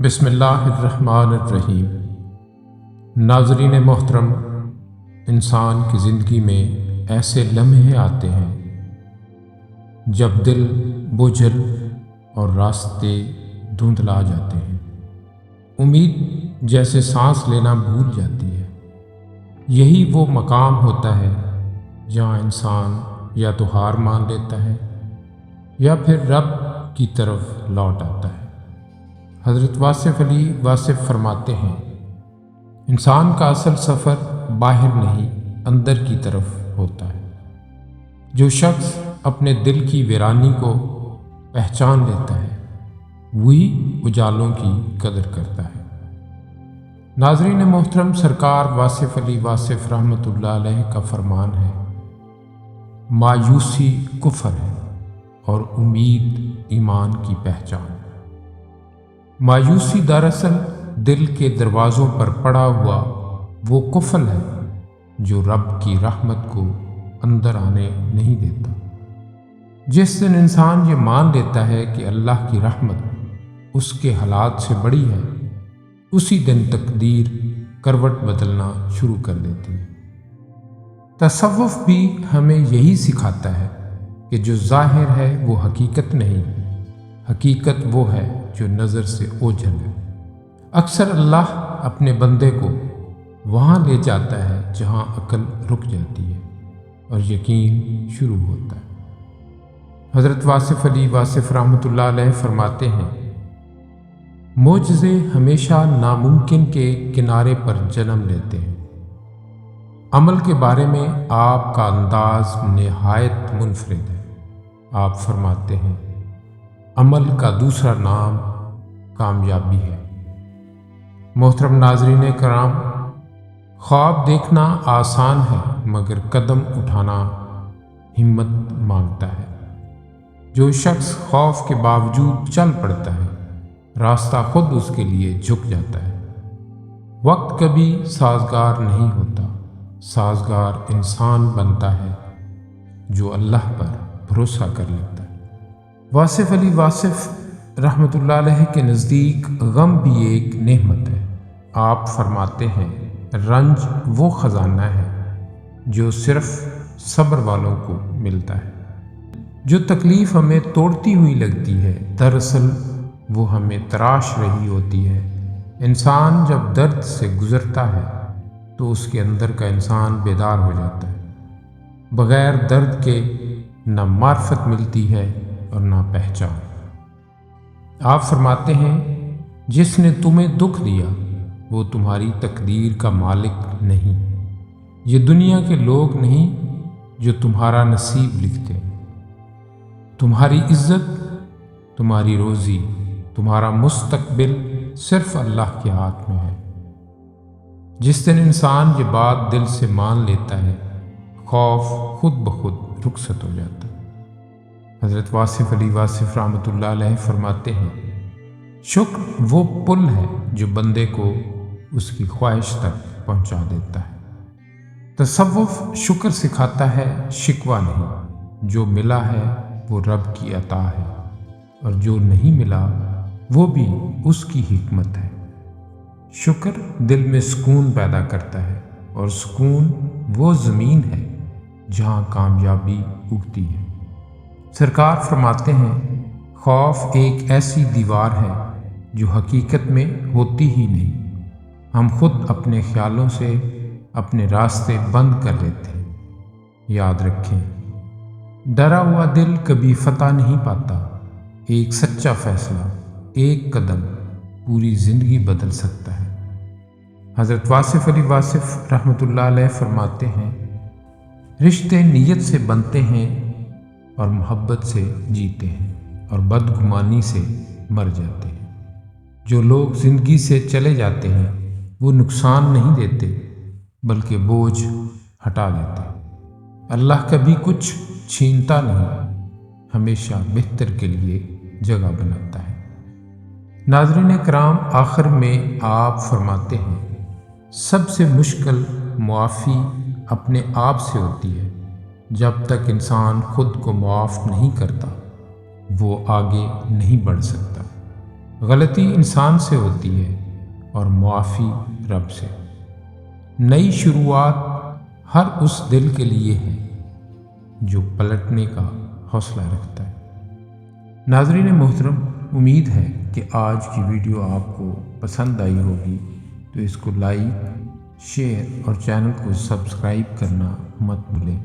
بسم اللہ الرحمن الرحیم۔ ناظرین محترم، انسان کی زندگی میں ایسے لمحے آتے ہیں جب دل بوجھل اور راستے دھندلا جاتے ہیں، امید جیسے سانس لینا بھول جاتی ہے۔ یہی وہ مقام ہوتا ہے جہاں انسان یا تو ہار مان لیتا ہے یا پھر رب کی طرف لوٹ آتا ہے۔ حضرت واصف علی واصف فرماتے ہیں، انسان کا اصل سفر باہر نہیں اندر کی طرف ہوتا ہے۔ جو شخص اپنے دل کی ویرانی کو پہچان لیتا ہے وہی اجالوں کی قدر کرتا ہے۔ ناظرین محترم، سرکار واصف علی واصف رحمۃ اللہ علیہ کا فرمان ہے، مایوسی کفر ہے اور امید ایمان کی پہچان۔ مایوسی دراصل دل کے دروازوں پر پڑا ہوا وہ قفل ہے جو رب کی رحمت کو اندر آنے نہیں دیتا۔ جس دن انسان یہ مان لیتا ہے کہ اللہ کی رحمت اس کے حالات سے بڑی ہے، اسی دن تقدیر کروٹ بدلنا شروع کر دیتی ہے۔ تصوف بھی ہمیں یہی سکھاتا ہے کہ جو ظاہر ہے وہ حقیقت نہیں، حقیقت وہ ہے جو نظر سے اوجھل ہے۔ اکثر اللہ اپنے بندے کو وہاں لے جاتا ہے جہاں عقل رک جاتی ہے اور یقین شروع ہوتا ہے۔ حضرت واصف علی واصف رحمۃ اللہ علیہ فرماتے ہیں، معجزے ہمیشہ ناممکن کے کنارے پر جنم لیتے ہیں۔ عمل کے بارے میں آپ کا انداز نہایت منفرد ہے۔ آپ فرماتے ہیں، عمل کا دوسرا نام کامیابی ہے۔ محترم ناظرین کرام، خواب دیکھنا آسان ہے مگر قدم اٹھانا ہمت مانگتا ہے۔ جو شخص خوف کے باوجود چل پڑتا ہے، راستہ خود اس کے لیے جھک جاتا ہے۔ وقت کبھی سازگار نہیں ہوتا، سازگار انسان بنتا ہے جو اللہ پر بھروسہ کر لیتا ہے۔ واصف علی واصف رحمۃ اللہ علیہ کے نزدیک غم بھی ایک نعمت ہے۔ آپ فرماتے ہیں، رنج وہ خزانہ ہے جو صرف صبر والوں کو ملتا ہے۔ جو تکلیف ہمیں توڑتی ہوئی لگتی ہے دراصل وہ ہمیں تراش رہی ہوتی ہے۔ انسان جب درد سے گزرتا ہے تو اس کے اندر کا انسان بیدار ہو جاتا ہے۔ بغیر درد کے نہ معرفت ملتی ہے اور نہ پہچان۔ آپ فرماتے ہیں، جس نے تمہیں دکھ دیا وہ تمہاری تقدیر کا مالک نہیں۔ یہ دنیا کے لوگ نہیں جو تمہارا نصیب لکھتے۔ تمہاری عزت، تمہاری روزی، تمہارا مستقبل صرف اللہ کے ہاتھ میں ہے۔ جس دن انسان یہ بات دل سے مان لیتا ہے، خوف خود بخود رخصت ہو جاتا ہے۔ حضرت واصف علی واصف رحمۃ اللہ علیہ فرماتے ہیں، شکر وہ پل ہے جو بندے کو اس کی خواہش تک پہنچا دیتا ہے۔ تصوف شکر سکھاتا ہے، شکوہ نہیں۔ جو ملا ہے وہ رب کی عطا ہے اور جو نہیں ملا وہ بھی اس کی حکمت ہے۔ شکر دل میں سکون پیدا کرتا ہے اور سکون وہ زمین ہے جہاں کامیابی اگتی ہے۔ سرکار فرماتے ہیں، خوف ایک ایسی دیوار ہے جو حقیقت میں ہوتی ہی نہیں۔ ہم خود اپنے خیالوں سے اپنے راستے بند کر لیتے ہیں۔ یاد رکھیں، ڈرا ہوا دل کبھی فتح نہیں پاتا۔ ایک سچا فیصلہ، ایک قدم پوری زندگی بدل سکتا ہے۔ حضرت واصف علی واصف رحمۃ اللہ علیہ فرماتے ہیں، رشتے نیت سے بنتے ہیں اور محبت سے جیتے ہیں اور بدگمانی سے مر جاتے ہیں۔ جو لوگ زندگی سے چلے جاتے ہیں وہ نقصان نہیں دیتے بلکہ بوجھ ہٹا دیتے ہیں۔ اللہ کبھی کچھ چھینتا نہیں، ہمیشہ بہتر کے لیے جگہ بناتا ہے۔ ناظرین کرام، آخر میں آپ فرماتے ہیں، سب سے مشکل معافی اپنے آپ سے ہوتی ہے۔ جب تک انسان خود کو معاف نہیں کرتا وہ آگے نہیں بڑھ سکتا۔ غلطی انسان سے ہوتی ہے اور معافی رب سے۔ نئی شروعات ہر اس دل کے لیے ہے جو پلٹنے کا حوصلہ رکھتا ہے۔ ناظرین محترم، امید ہے کہ آج کی ویڈیو آپ کو پسند آئی ہوگی، تو اس کو لائک، شیئر اور چینل کو سبسکرائب کرنا مت بھولیں۔